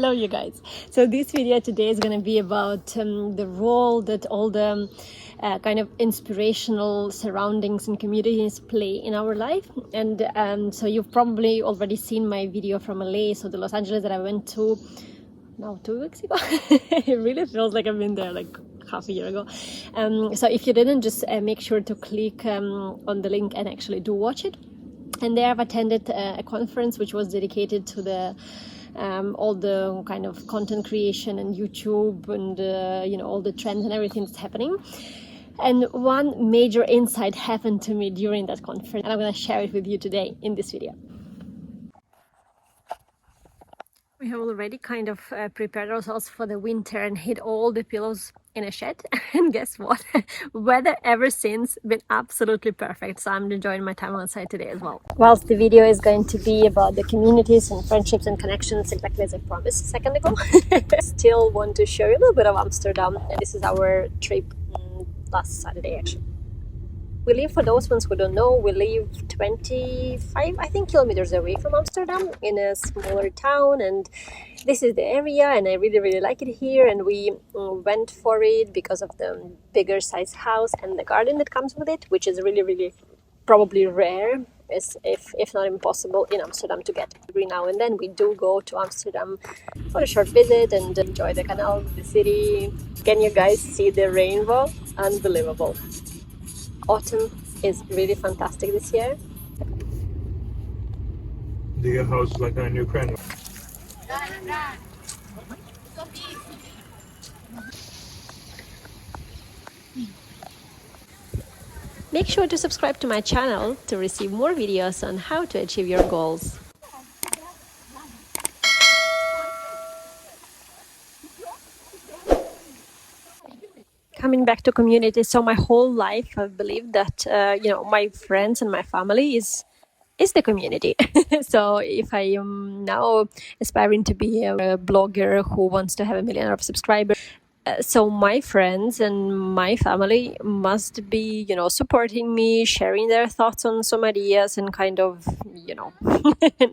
Hello, you guys. So this video today is going to be about the role that all the kind of inspirational surroundings and communities play in our life. And so you've probably already seen my video from LA, so the Los Angeles that I went to now 2 weeks ago. It really feels like I've been there like half a year ago. So if you didn't, just make sure to click on the link and actually do watch it. And there I've attended a conference which was dedicated to the all the kind of content creation and YouTube and all the trends and everything that's happening. And one major insight happened to me during that conference, and I'm going to share it with you today in this video. We have already kind of prepared ourselves for the winter and hid all the pillows in a shed. And guess what? Weather ever since been absolutely perfect. So I'm enjoying my time outside today as well. Whilst the video is going to be about the communities and friendships and connections, exactly as I promised a second ago, still want to show you a little bit of Amsterdam. And this is our trip last Saturday actually. We live, for those ones who don't know, we live 25, I think, kilometers away from Amsterdam in a smaller town, and this is the area, and I really, really like it here, and we went for it because of the bigger size house and the garden that comes with it, which is really, really probably rare, if not impossible, in Amsterdam to get. Every now and then we do go to Amsterdam for a short visit and enjoy the canal, the city. Can you guys see the rainbow? Unbelievable. Autumn is really fantastic this year. The house like in Ukraine. Make sure to subscribe to my channel to receive more videos on how to achieve your goals. Coming back to community, so my whole life I've believed that my friends and my family is the community. So if I am now aspiring to be a blogger who wants to have 1 million subscribers, so my friends and my family must be supporting me, sharing their thoughts on some ideas, and kind of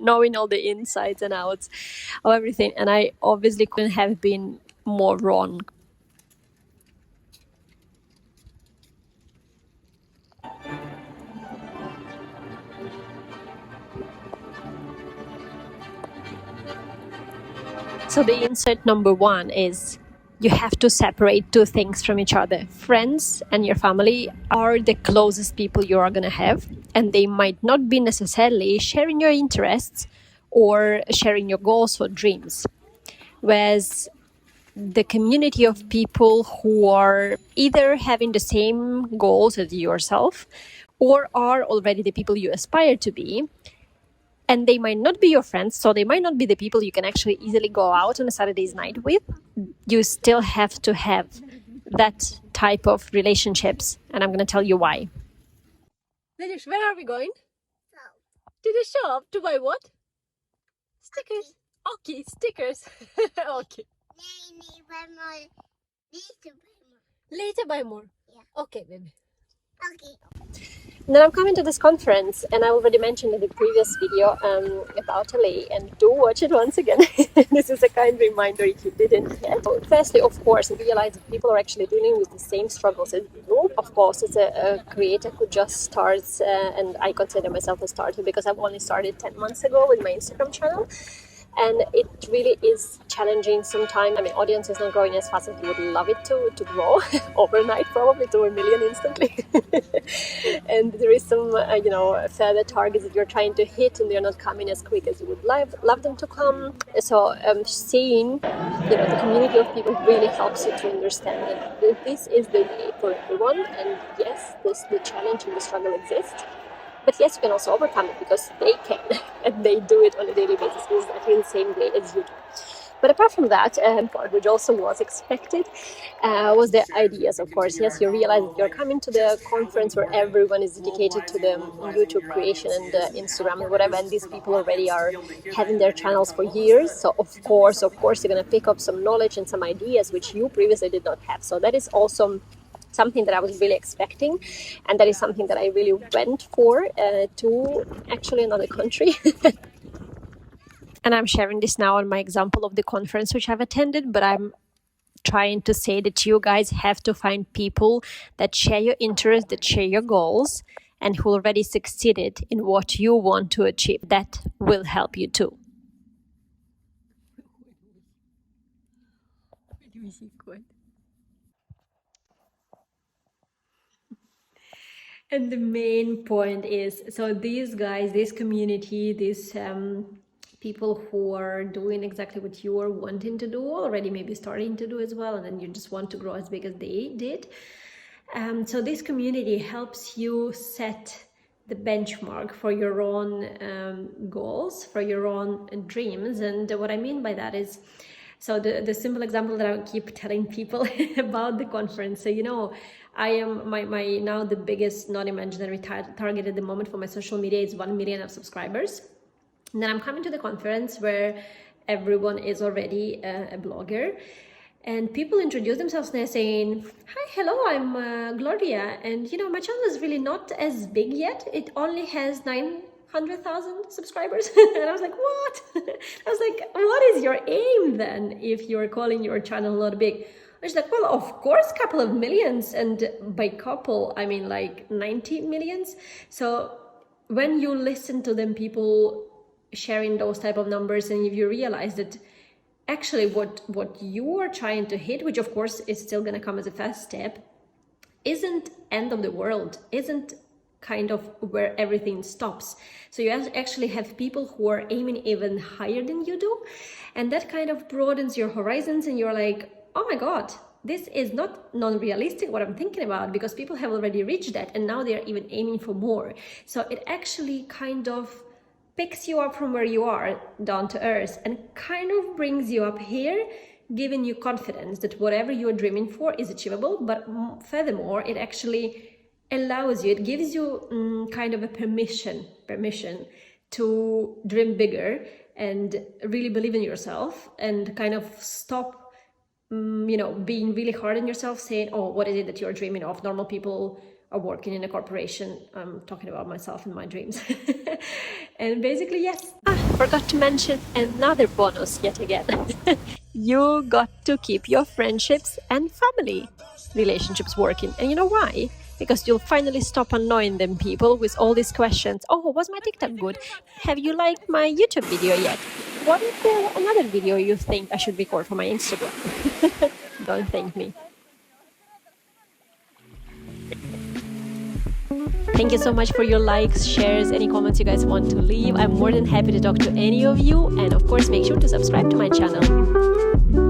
knowing all the insides and outs of everything. And I obviously couldn't have been more wrong. So the insight number one is you have to separate two things from each other. Friends and your family are the closest people you are going to have, and they might not be necessarily sharing your interests or sharing your goals or dreams. Whereas the community of people who are either having the same goals as yourself or are already the people you aspire to be, and they might not be your friends, so they might not be the people you can actually easily go out on a Saturday's night with. You still have to have that type of relationships, and I'm going to tell you why. Ladies, where are we going? To the shop. To buy what? Stickers. Okay, stickers. Okay. Later buy more. Yeah. Okay, baby. Okay. Then I'm coming to this conference, and I already mentioned in the previous video about LA, and do watch it once again. This is a kind reminder if you didn't yet. So firstly, of course, realize that people are actually dealing with the same struggles as you. Of course, as a creator who just starts, and I consider myself a starter because I've only started 10 months ago with my Instagram channel. And it really is challenging sometimes. I mean, audience is not growing as fast as you would love it to grow overnight, probably to 1 million instantly. And there is some, further targets that you're trying to hit, and they're not coming as quick as you would love them to come. So seeing, the community of people really helps you to understand that this is the way for everyone. And yes, the challenge and the struggle exists. But yes, you can also overcome it because they can, and they do it on a daily basis exactly the same way as you do. But apart from that, part which also was expected, was the ideas, of course. Yes, you realize that you're coming to the conference where everyone is dedicated to the YouTube creation and Instagram and whatever, and these people already are having their channels for years. So of course, you're going to pick up some knowledge and some ideas which you previously did not have. So that is also something that I was really expecting, and that is something that I really went for to actually another country. And I'm sharing this now on my example of the conference which I've attended, but I'm trying to say that you guys have to find people that share your interests, that share your goals, and who already succeeded in what you want to achieve. That will help you too. And the main point is, so these guys, this community, these people who are doing exactly what you are wanting to do, already maybe starting to do as well, and then you just want to grow as big as they did. So this community helps you set the benchmark for your own goals, for your own dreams. And what I mean by that is, so the simple example that I keep telling people about the conference. So, you know, I am my now the biggest non-imaginary target at the moment for my social media is 1 million of subscribers. And then I'm coming to the conference where everyone is already a blogger. And people introduce themselves and they're saying, hi, hello, I'm Gloria. And, you know, my channel is really not as big yet. It only has 900,000 subscribers. And I was like, what? I was like, what is your aim then if you're calling your channel not big? I was like, well, of course, a couple of millions. And by couple, I mean like 90 millions. So when you listen to them, people sharing those type of numbers, and if you realize that actually what you are trying to hit, which of course is still going to come as a first step, isn't end of the world, isn't kind of where everything stops. So you actually have people who are aiming even higher than you do, and that kind of broadens your horizons, and you're like, oh my god, this is not non-realistic what I'm thinking about, because people have already reached that and now they're even aiming for more. So it actually kind of picks you up from where you are down to earth and kind of brings you up here, giving you confidence that whatever you're dreaming for is achievable. But furthermore, it actually allows you, it gives you kind of a permission to dream bigger and really believe in yourself, and kind of stop you know, being really hard on yourself, saying, oh, what is it that you're dreaming of? Normal people are working in a corporation. I'm talking about myself and my dreams. And basically, yes. Forgot to mention another bonus yet again. You got to keep your friendships and family relationships working. And you know why? Because you'll finally stop annoying them people with all these questions. Oh, was my TikTok good? Have you liked my YouTube video yet? What is there another video you think I should record for my Instagram? Don't thank me. Thank you so much for your likes, shares, any comments you guys want to leave. I'm more than happy to talk to any of you. And of course, make sure to subscribe to my channel.